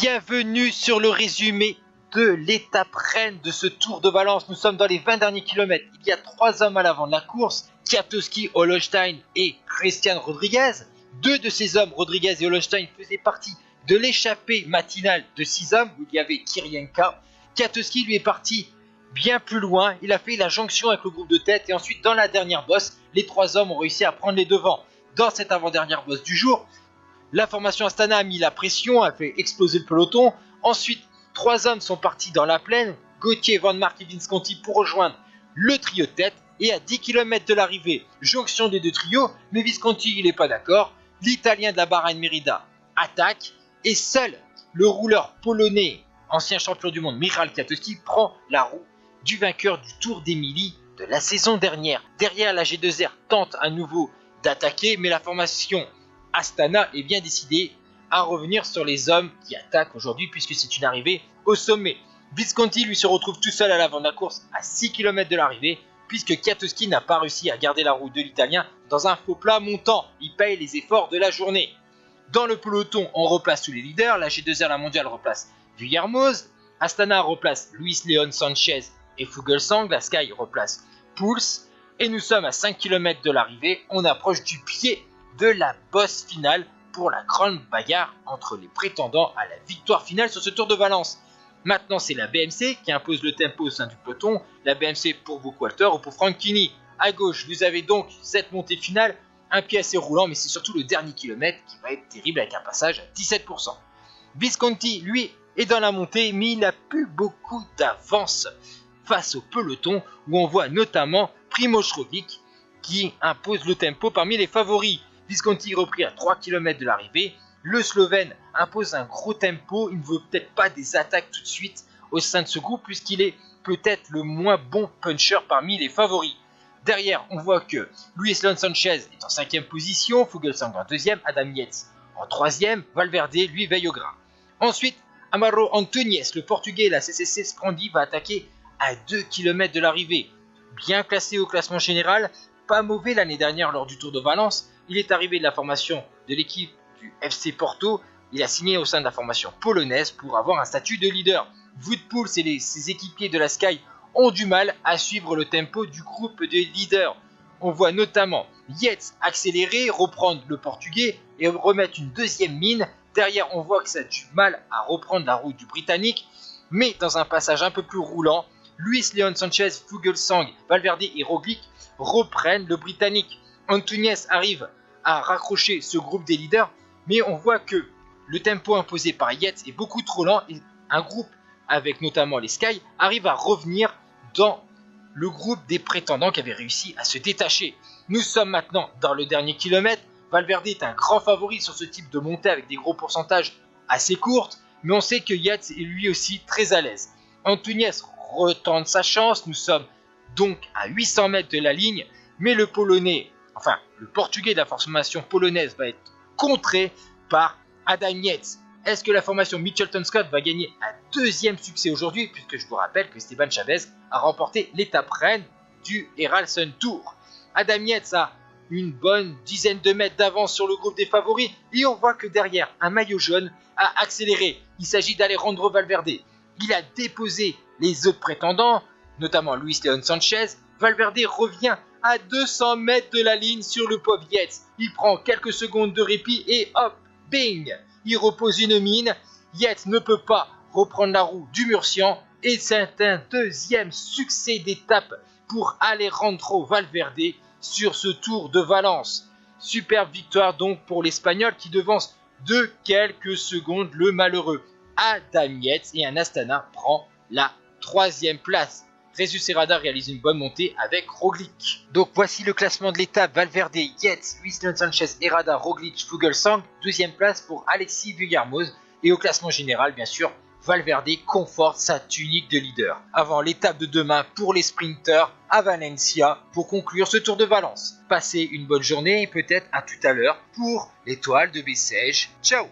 Bienvenue sur le résumé de l'étape reine de ce Tour de Valence. Nous sommes dans les 20 derniers kilomètres. Il y a 3 hommes à l'avant de la course, Kwiatkowski, Holstein et Christian Rodriguez. 2 de ces hommes, Rodriguez et Holstein, faisaient partie de l'échappée matinale de 6 hommes où il y avait Kirienka. Kwiatkowski lui est parti bien plus loin. Il a fait la jonction avec le groupe de tête et ensuite dans la dernière bosse, les 3 hommes ont réussi à prendre les devants. Dans cette avant-dernière bosse du jour, la formation Astana a mis la pression, a fait exploser le peloton. Ensuite, 3 hommes sont partis dans la plaine, Gauthier, Van Mark et Visconti pour rejoindre le trio de tête. Et à 10 km de l'arrivée, jonction des 2 trios, mais Visconti il n'est pas d'accord. L'Italien de la Bahrain Merida attaque et seul le rouleur polonais, ancien champion du monde, Michał Kwiatkowski, prend la roue du vainqueur du Tour d'Émilie de la saison dernière. Derrière, la G2R tente à nouveau d'attaquer, mais la formation Astana est bien décidée à revenir sur les hommes qui attaquent aujourd'hui puisque c'est une arrivée au sommet. Visconti lui se retrouve tout seul à l'avant de la course à 6 km de l'arrivée puisque Kwiatkowski n'a pas réussi à garder la roue de l'Italien dans un faux plat montant. Il paye les efforts de la journée. Dans le peloton, on replace tous les leaders. La G2R, la mondiale, replace Vuillermoz. Astana replace Luis Leon Sanchez et Fuglsang. La Sky replace Pouls. Et nous sommes à 5 km de l'arrivée. On approche du pied de la bosse finale pour la grande bagarre entre les prétendants à la victoire finale sur ce Tour de Valence. Maintenant, c'est la BMC qui impose le tempo au sein du peloton. La BMC pour Wout Walter ou pour Franchini. À gauche, vous avez donc cette montée finale, un pied assez roulant, mais c'est surtout le dernier kilomètre qui va être terrible avec un passage à 17%. Visconti, lui, est dans la montée, mais il n'a plus beaucoup d'avance face au peloton, où on voit notamment Primož Roglič qui impose le tempo parmi les favoris. Visconti repris à 3 km de l'arrivée. Le Slovène impose un gros tempo. Il ne veut peut-être pas des attaques tout de suite au sein de ce groupe puisqu'il est peut-être le moins bon puncher parmi les favoris. Derrière, on voit que Luis Leon Sanchez est en 5e position, Fuglsang en 2e, Adam Yates en 3e, Valverde lui veille au grain. Ensuite, Amaro Antunes, le portugais, la CCC Sprandi, va attaquer à 2 km de l'arrivée. Bien classé au classement général, pas mauvais l'année dernière lors du Tour de Valence. Il est arrivé de la formation de l'équipe du FC Porto. Il a signé au sein de la formation polonaise pour avoir un statut de leader. Wout Poels et ses équipiers de la Sky ont du mal à suivre le tempo du groupe de leaders. On voit notamment Yates accélérer, reprendre le portugais et remettre une deuxième mine. Derrière, on voit que ça a du mal à reprendre la route du britannique. Mais dans un passage un peu plus roulant, Luis Leon Sanchez, Fuglsang, Valverde et Roglič reprennent le britannique. Antunes arrive à raccrocher ce groupe des leaders, mais on voit que le tempo imposé par Yates est beaucoup trop lent et un groupe avec notamment les Sky arrive à revenir dans le groupe des prétendants qui avaient réussi à se détacher. Nous sommes maintenant dans le dernier kilomètre. Valverde est un grand favori sur ce type de montée avec des gros pourcentages assez courtes, mais on sait que Yates est lui aussi très à l'aise. Antunes retente sa chance, nous sommes donc à 800 mètres de la ligne, mais le portugais de la formation polonaise va être contré par Adam Yates. Est-ce que la formation Mitchelton Scott va gagner un deuxième succès aujourd'hui, puisque je vous rappelle que Esteban Chavez a remporté l'étape reine du Herald Sun Tour. Adam Yates a une bonne dizaine de mètres d'avance sur le groupe des favoris, et on voit que derrière, un maillot jaune a accéléré. Il s'agit d'Alejandro Valverde. Il a déposé les autres prétendants, notamment Luis Leon Sanchez. Valverde revient à 200 mètres de la ligne sur le pauvre Yates. Il prend quelques secondes de répit et hop, bing, il repose une mine. Yates ne peut pas reprendre la roue du Murcian et c'est un deuxième succès d'étape pour Alejandro Valverde sur ce Tour de Valence. Superbe victoire donc pour l'Espagnol qui devance de quelques secondes le malheureux Adam Yates et un Astana prend la 3e place. Jesus Herrada réalise une bonne montée avec Roglič. Donc voici le classement de l'étape. Valverde, Yates, Luis Leon Sanchez, Herrada, Roglič, Fuglsang. 2e place pour Alexis Vuillermoz. Et au classement général, bien sûr, Valverde conforte sa tunique de leader. Avant l'étape de demain pour les sprinters à Valencia pour conclure ce Tour de Valence. Passez une bonne journée et peut-être à tout à l'heure pour l'étoile de Bessèges. Ciao!